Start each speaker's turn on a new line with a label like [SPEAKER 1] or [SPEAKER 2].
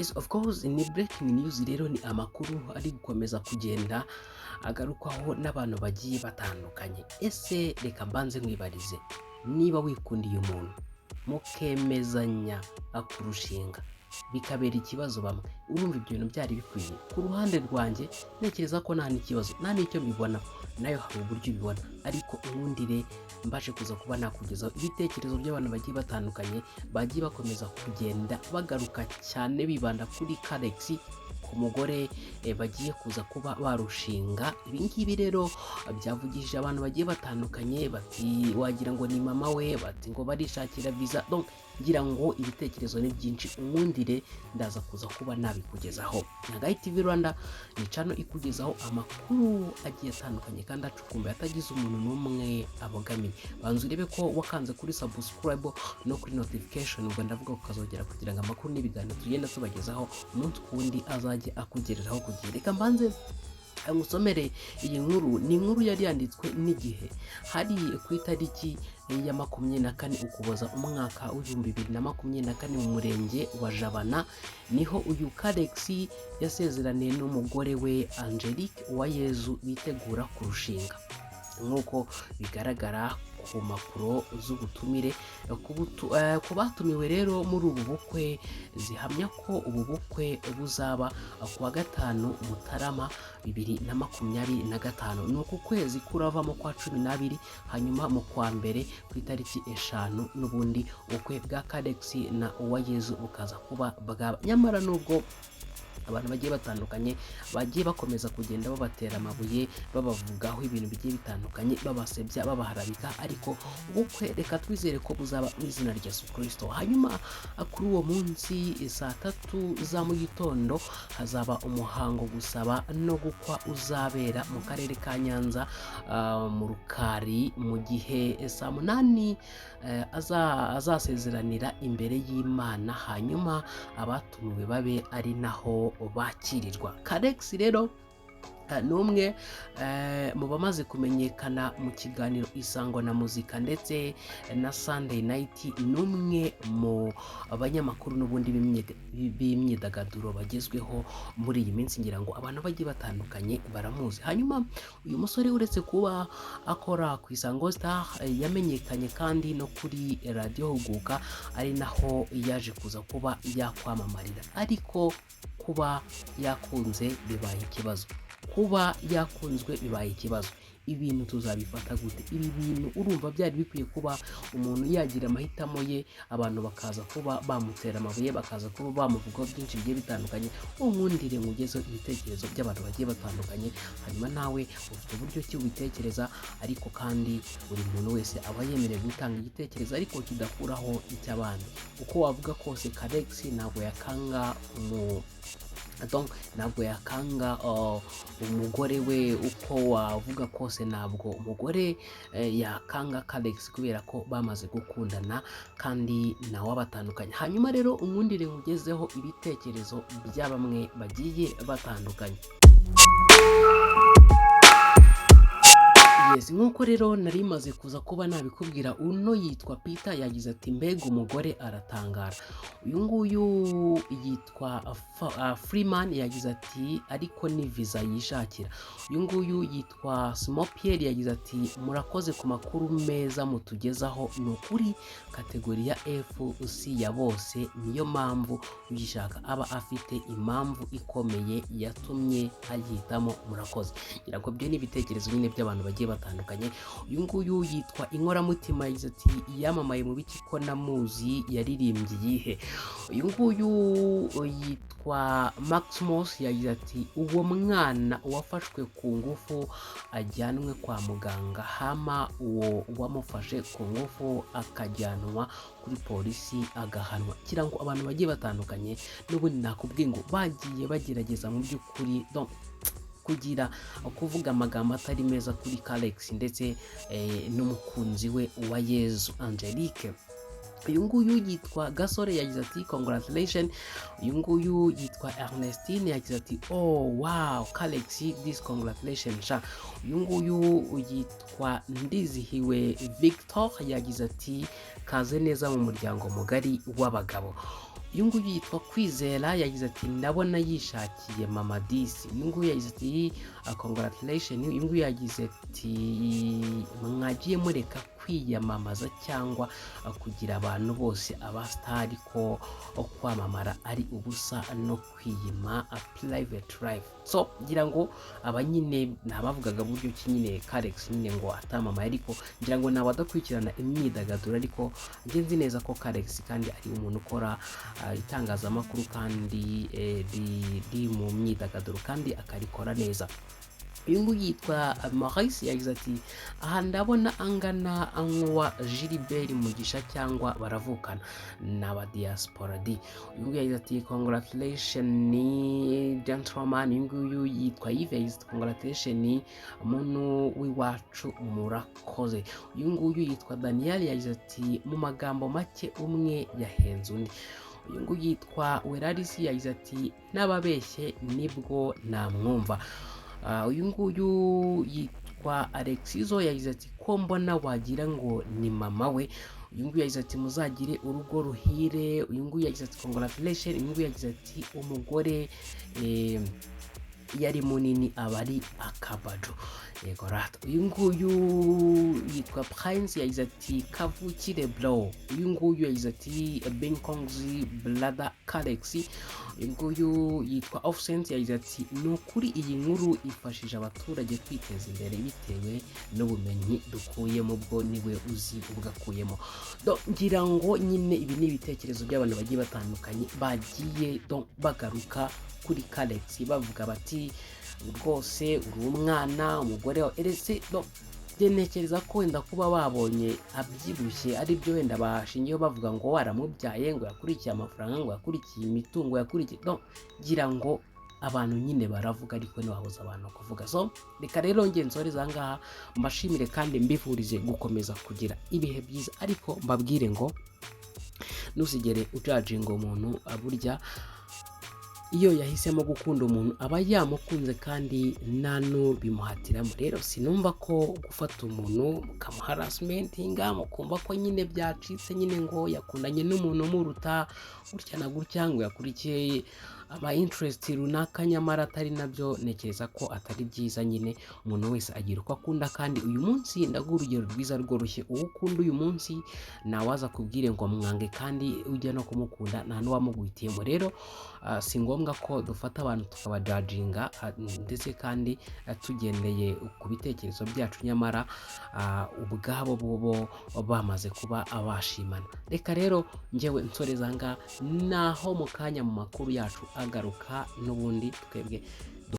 [SPEAKER 1] Yes, of course, ni breaking news rero, ni amakuru ari gukomeza kugenda agarukwaho n'abantu bagiye batandukanye. Ese reka mbanze mwibarize, niba wikundiye umuntu mukemezanya kurushinga bikabera ikibazo bamwe, urumva ibyo bintu byari bikwiye? Ku ruhande rwanjye ntekereza ko nta n'ikibazo, nta n'icyo mbibona, nayo hari uburyo ubibona, ariko unkundire mbashe kuza kuba nakugezaho ibitekerezo by'abantu bagiye batandukanye bagiye bakomeza kugenda bagaruka cyane bibanda kuri Kalex, ku mugore bagiye kuza kuba barushinga. Ibi ngibi rero byavugishije abantu bagiye batandukanye, bati wagira ngo ni mama we, bati ngo barishakira visa. Donc ngira ngo ibitekerezo ni byinshi, umwundire ndaza kuza kuba nabikugezaho. Nagayi TV Rwanda ni channel ikugezaho amakuru agiye atandukanye kandi acukumbuye atagize umuntu n'umwe abogamiye. Banza urebe ko wakanze kuri subscribe no kuri notification, ubwo ndavuga ukazogera kugira ngo amakuru n'ibiganiro tugenda tubagezaho umunsi kundi azajye akugereraho ku gihe. Reka mbanze ngusomere iyi nkuru. Ni inkuru yari yanditswe n'Igihe hari ku itariki ya 24 Ukuboza umwaka w'ibihumbi 2024 mu murenge wa Jabana, niho uyu Kalex yasezeraniye n'umugore we Angelique Uwayezu bitegura kurushinga. Nk'uko bigaragara ku mpapuro z'ubutumire ku batumiwe rero muri ubu bukwe, zihamya ko ubu bukwe buzaba ku wa 5 Mutarama 2025. ni uku kwezi kuravamo kwa 12, hanyuma mu kwa mbere ku itariki 5 n'ubundi ubukwe bwa Kalex na Uwayezu bukaza kuba bwaba. Nyamara nubwo abantu bagiye batandukanye bagiye bakomeza kugenda babatera amabuye, babavugaho ibintu bigiye bitandukanye, babasebya, babaharabika, ariko ubukwe reka twizere ko buzaba mu izina rya Yesu Kristo. Hanyuma kuri uwo munsi saa 3 za mu gitondo hazaba umuhango gusaba no gukwa uzabera mu karere ka Nyanza mu Rukari, mu gihe saa 8 azasezeranira imbere y'Imana, hanyuma abatumiwe babe ari naho bakirirwa. Kalex rero n'umwe mu bamaze kumenyekana mu kiganiro Isango na Muzika ndetse na Sunday Night, n'umwe mu abanyamakuru n'ubundi b'imyidagaduro bagezweho muri iyi minsi. Ngira ngo abantu bagiye batandukanye baramuzi. Hanyuma uyu musore uretse kuba akora ku Isango Star, yamenyekanye kandi no kuri Radio Huguka, ari naho yaje kuza kuba yakwamamarira. Ariko kuba yakunze bibaye ikibazo, kuba yakunzwe bibaye ikibazo. Ibintu tuzabifata gute? Ibi bintu urumva byari bikwiye kuba umuntu yagira amahitamo ye, abantu bakaza kuba bamutera amabuye, bakaza kuba bamuvugaho byinshi bigiye bitandukanye. Umwundire mugezeho ibitekerezo by'abantu bagiye batandukanye, hanyuma nawe ufite uburyo ki ubitekereza, ariko kandi buri muntu wese aba yemerewe gutanga igitekerezo ariko kidakuraho icy'abandi. Uko wavuga kose Kalex ntabwo yakanga ntabwo yakanga umugore we, uko wavuga kose ntabwo umugore yakanga Kalex kubera ko bamaze gukundana kandi nawe abatandukanye. Hanyuma rero umwundire mugezeho ibitekerezo bya bamwe bagiye batandukanye. Yes, nk'uko rero nari maze kuza kuba nabikubwira, uno yitwa Peter yagize ati mbega umugore aratangara. Uyu nguyu yitwa Freeman yagize ati ariko ni visa yishakira. Uyu nguyu yitwa Smopier yagize ati murakoze ku makuru meza mutugezaho, ni ukuri kategori ya FC ya bose, niyo mpamvu uyishaka aba afite impamvu ikomeye yatumye ayitamo. Murakoze. Ngira ngo byo ni ibitekerezo nyine by'abantu bagiye batandukanye. Uyu nguyu yitwa Inkoramutima yagize ati yamamaye mu biki ko namuzi, yaririmbye iyihe. Uyu nguyu yitwa Maximus yagize ati uwo mwana wafashwe ku ngufu ajyanwe kwa muganga, hama uwo wamufashe ku ngufu akajyanwa kuri polisi agahanwa. Kira ngo abantu bagiye batandukanye n'ubundi nakubwiye ngo bagiye bagerageza mu by'ukuri kugira kuvuga amagambo atari meza kuri Kalex ndetse n'umukunzi we Uwayezu Angelique. Uyu nguyu yitwa Gasore yagize ati congratulations. Uyu nguyu yitwa Ernestine yagize ati oh wow Kalex this congratulations. Uyu nguyu yitwa Ndizihiwe Victor yagize ati kaze neza mu muryango mugari w'abagabo. uyu nguyu yitwa Kwizera yagize ati ndabona yishakiye mama disi. Uyu nguyu yagize ati congratulation. Uyu nguyu yagize ati mwagiye mureka kwiyamamaza cyangwa kugira abantu bose abasitari ko kwamamara ari ubusa no kwiyima private life. So ngira ngo abanyine nabavugaga buryo ki nyine Kalex nyine ngo atamamaye, ariko ngira ngo nabadakurikirana imyidagaduro, ariko ngenzi neza ko Kalex kandi ari umuntu ukora itangazamakuru kandi di mu myidagaduro kandi akarikora neza. Uyu nguyu yitwa Maurice yagize ati aha ndabona angana anywa Gilbert Mugisha cyangwa baravukana n'aba diaspora di. Uyu nguyu yagize ati congratulation gentleman. Uyu nguyu yitwa Yves congratulation muntu w'iwacu murakoze. Uyu nguyu yitwa Daniel yagize ati mu magambo make umwe yahenze undi. Uyu nguyu yitwa Werarisi yagize ati n'ababeshye nibwo namwumva. Uyu nguyu yitwa Alexizo yagize ati ko mbona wagira ngo ni mama we. Uyu nguyu yagize ati muzagire urugo ruhire. Uyu nguyu yagize ati congratulation. Uyu nguyu yagize ati umugore yari munini abari akabado. Yego rata. Uyu nguyu yitwa Prince yagize ati kavukire bro. Uyu nguyu yagize ati Benkongzi brother Kalex. Uyu nguyu yitwa Offset yagize ati ni ukuri iyi nkuru ifashije abaturage kwiteza imbere bitewe n'ubumenyi dukuyemo, bwo niwe uzi ubwakuyemo. Ngira ngo nyine ibi ni ibitekerezo by'abantu bagiye batandukanye bagiye bagaruka kuri Kalex bavuga bati rwose uri umwana umugore wa erese. Ntekereza ko wenda kuba babonye abyibushye ari byo wenda bashingiyeho bavuga ngo waramubyaye, ngo yakurikiye amafaranga, ngo yakurikiye imitungo, yakurikiye ngira ngo abantu nyine baravuga ariko ntibabuza abantu kuvuga. So reka rero nsoreze aha ngaha, mbashimire kandi mbifurize gukomeza kugira ibihe byiza, ariko mbabwire ngo ntusigere ujajinga umuntu burya iyo yahisemo gukunda umuntu aba yamukunze kandi nta bimuhatiramo. Rero sinumva ko gufata umuntu mukamuha harassmentinga mukumva ko nyine byacitse nyine ngo yakundanye n'umuntu umuruta gutya na gutya, ngo yakurikiye ama interest runaka nyamara atari nabyo. Ntekereza ko atari byiza. Nyine umuntu wese agira uko akunda, kandi uyu munsi ndaguha urugero rwiza rworoshye. Uwo ukunda uyu munsi nawaza kubwire ngo mwange, kandi ujya no kumukunda nta n'uwamuguhitiyemo. Rero si ngombwa ko dufata abantu tukabajajinga ndetse kandi tugendeye ku bitekerezo byacu nyamara ubwabo bo bamaze kuba abashimana. Reka rero njyewe nsoreza nga naho mu kanya mu makuru yacu agaruka n'ubundi twebwe